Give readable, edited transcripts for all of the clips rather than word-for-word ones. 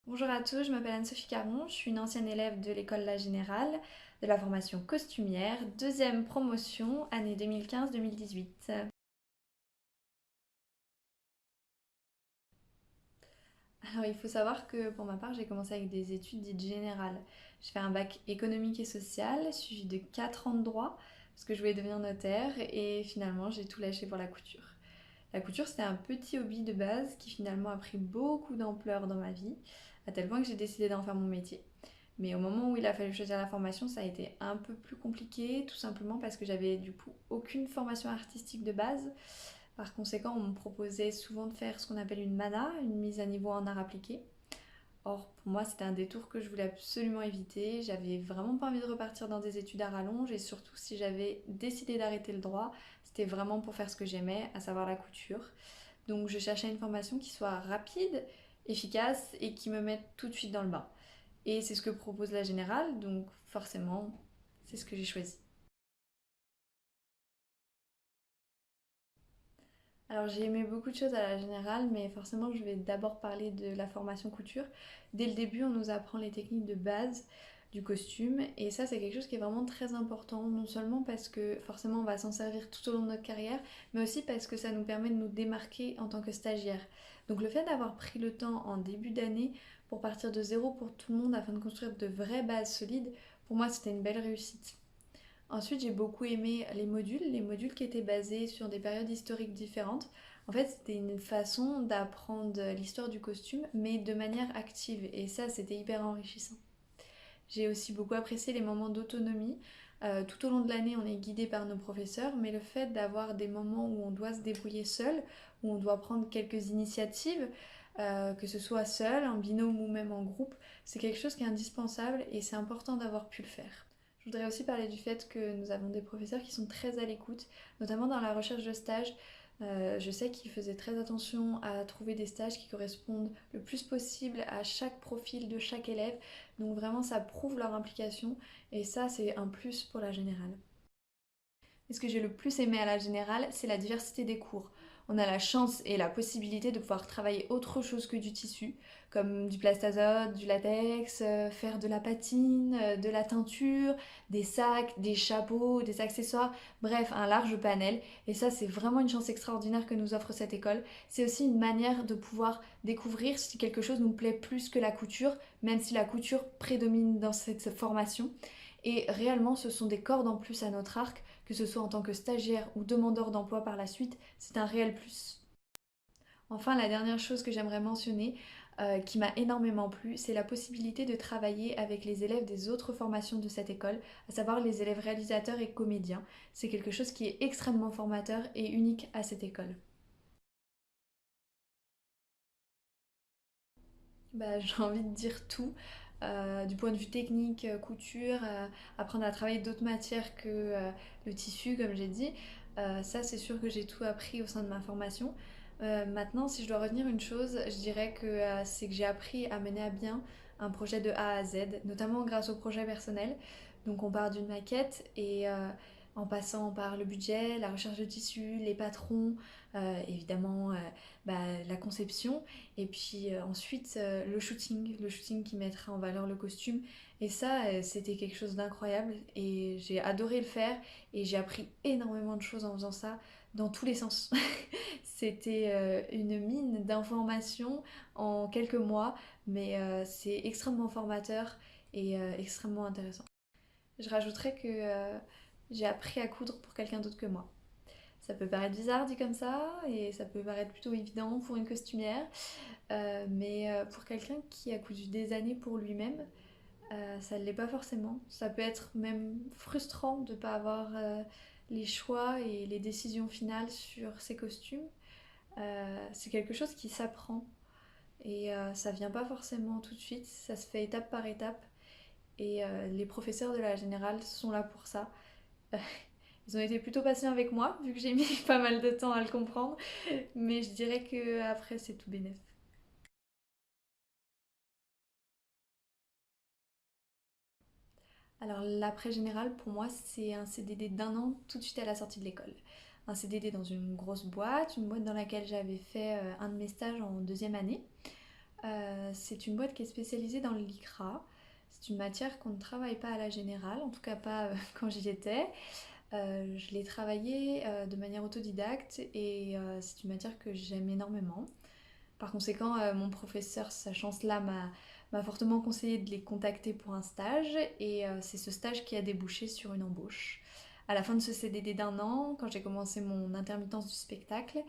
Bonjour à tous, je m'appelle Anne-Sophie Caron, je suis une ancienne élève de l'école La Générale, de la formation costumière, deuxième promotion, année 2015-2018. Alors il faut savoir que pour ma part, j'ai commencé avec des études dites générales. J'ai fait un bac économique et social, suivi de 4 ans de droit, parce que je voulais devenir notaire, et finalement j'ai tout lâché pour la couture. La couture, c'était un petit hobby de base qui finalement a pris beaucoup d'ampleur dans ma vie, à tel point que j'ai décidé d'en faire mon métier. Mais au moment où il a fallu choisir la formation, ça a été un peu plus compliqué, tout simplement parce que j'avais du coup aucune formation artistique de base. Par conséquent, on me proposait souvent de faire ce qu'on appelle une MANA, une mise à niveau en art appliqué. Or, pour moi, c'était un détour que je voulais absolument éviter. J'avais vraiment pas envie de repartir dans des études à rallonge et surtout, si j'avais décidé d'arrêter le droit, c'était vraiment pour faire ce que j'aimais, à savoir la couture. Donc, je cherchais une formation qui soit rapide, efficace et qui me mette tout de suite dans le bain. Et c'est ce que propose la Générale, donc forcément, c'est ce que j'ai choisi. Alors j'ai aimé beaucoup de choses à la Générale, mais forcément je vais d'abord parler de la formation couture. Dès le début, on nous apprend les techniques de base du costume, et ça c'est quelque chose qui est vraiment très important, non seulement parce que forcément on va s'en servir tout au long de notre carrière, mais aussi parce que ça nous permet de nous démarquer en tant que stagiaire. Donc le fait d'avoir pris le temps en début d'année pour partir de zéro pour tout le monde afin de construire de vraies bases solides, pour moi c'était une belle réussite. Ensuite, j'ai beaucoup aimé les modules qui étaient basés sur des périodes historiques différentes. En fait, c'était une façon d'apprendre l'histoire du costume, mais de manière active. Et ça, c'était hyper enrichissant. J'ai aussi beaucoup apprécié les moments d'autonomie. Tout au long de l'année, on est guidé par nos professeurs, mais le fait d'avoir des moments où on doit se débrouiller seul, où on doit prendre quelques initiatives, que ce soit seul, en binôme ou même en groupe, c'est quelque chose qui est indispensable et c'est important d'avoir pu le faire. Je voudrais aussi parler du fait que nous avons des professeurs qui sont très à l'écoute, notamment dans la recherche de stages. Je sais qu'ils faisaient très attention à trouver des stages qui correspondent le plus possible à chaque profil de chaque élève. Donc vraiment, ça prouve leur implication et ça, c'est un plus pour la générale. Et ce que j'ai le plus aimé à la générale, c'est la diversité des cours. On a la chance et la possibilité de pouvoir travailler autre chose que du tissu, comme du plastazote, du latex, faire de la patine, de la teinture, des sacs, des chapeaux, des accessoires, bref, un large panel. Et ça, c'est vraiment une chance extraordinaire que nous offre cette école. C'est aussi une manière de pouvoir découvrir si quelque chose nous plaît plus que la couture, même si la couture prédomine dans cette formation. Et réellement, ce sont des cordes en plus à notre arc, que ce soit en tant que stagiaire ou demandeur d'emploi par la suite, c'est un réel plus. Enfin, la dernière chose que j'aimerais mentionner, qui m'a énormément plu, c'est la possibilité de travailler avec les élèves des autres formations de cette école, à savoir les élèves réalisateurs et comédiens. C'est quelque chose qui est extrêmement formateur et unique à cette école. Bah, j'ai envie de dire tout. Du point de vue technique, couture, apprendre à travailler d'autres matières que le tissu, comme j'ai dit. Ça, c'est sûr que j'ai tout appris au sein de ma formation. Maintenant, si je dois retenir une chose, je dirais que c'est que j'ai appris à mener à bien un projet de A à Z, notamment grâce au projet personnel. Donc, on part d'une maquette et en passant par le budget, la recherche de tissus, les patrons, évidemment bah, la conception et puis ensuite le shooting qui mettra en valeur le costume. Et ça, c'était quelque chose d'incroyable et j'ai adoré le faire et j'ai appris énormément de choses en faisant ça dans tous les sens. C'était une mine d'informations en quelques mois, mais c'est extrêmement formateur et extrêmement intéressant. Je rajouterais que j'ai appris à coudre pour quelqu'un d'autre que moi. Ça peut paraître bizarre dit comme ça, et ça peut paraître plutôt évident pour une costumière, mais pour quelqu'un qui a cousu des années pour lui-même, ça ne l'est pas forcément. Ça peut être même frustrant de ne pas avoir les choix et les décisions finales sur ses costumes. C'est quelque chose qui s'apprend et ça vient pas forcément tout de suite, ça se fait étape par étape et les professeurs de la générale sont là pour ça. Ils ont été plutôt patients avec moi, vu que j'ai mis pas mal de temps à le comprendre, mais je dirais que après c'est tout bénef. Alors l'après général pour moi c'est un CDD d'un an tout de suite à la sortie de l'école. Un CDD dans une grosse boîte, une boîte dans laquelle j'avais fait un de mes stages en deuxième année. C'est une boîte qui est spécialisée dans le lycra. C'est une matière qu'on ne travaille pas à la générale, en tout cas pas quand j'y étais. Je l'ai travaillée de manière autodidacte et c'est une matière que j'aime énormément. Par conséquent, mon professeur, sachant cela, m'a fortement conseillé de les contacter pour un stage et c'est ce stage qui a débouché sur une embauche. À la fin de ce CDD d'un an, quand j'ai commencé mon intermittence du spectacle,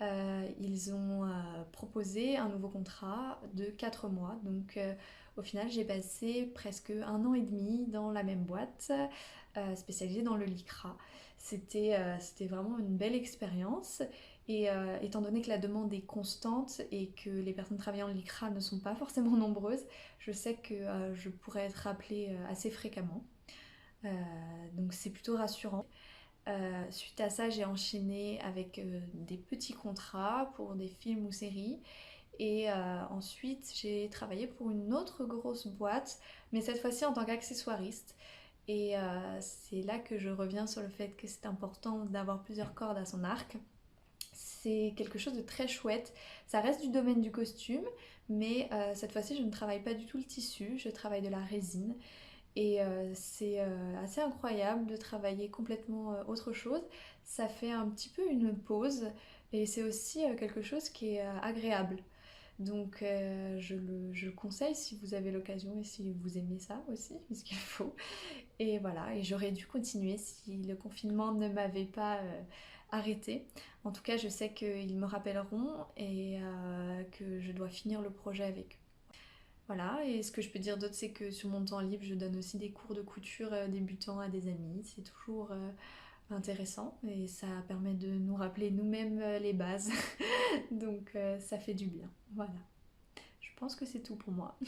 ils ont proposé un nouveau contrat de 4 mois. Donc au final, j'ai passé presque un an et demi dans la même boîte, spécialisée dans le lycra. C'était vraiment une belle expérience. Et étant donné que la demande est constante et que les personnes travaillant en lycra ne sont pas forcément nombreuses, je sais que je pourrais être appelée assez fréquemment. Euh, donc c'est plutôt rassurant. Suite à ça, j'ai enchaîné avec des petits contrats pour des films ou séries. Et ensuite, j'ai travaillé pour une autre grosse boîte, mais cette fois-ci en tant qu'accessoiriste. Et c'est là que je reviens sur le fait que c'est important d'avoir plusieurs cordes à son arc. C'est quelque chose de très chouette. Ça reste du domaine du costume, mais cette fois-ci, je ne travaille pas du tout le tissu, je travaille de la résine. Et c'est assez incroyable de travailler complètement autre chose. Ça fait un petit peu une pause et c'est aussi quelque chose qui est agréable. Donc je le conseille si vous avez l'occasion et si vous aimez ça aussi, puisqu'il faut. Et voilà, et j'aurais dû continuer si le confinement ne m'avait pas arrêtée. En tout cas, je sais qu'ils me rappelleront et que je dois finir le projet avec eux. Voilà, et ce que je peux dire d'autre, c'est que sur mon temps libre, je donne aussi des cours de couture débutants à des amis. C'est toujours intéressant et ça permet de nous rappeler nous-mêmes les bases. Donc ça fait du bien. Voilà, je pense que c'est tout pour moi.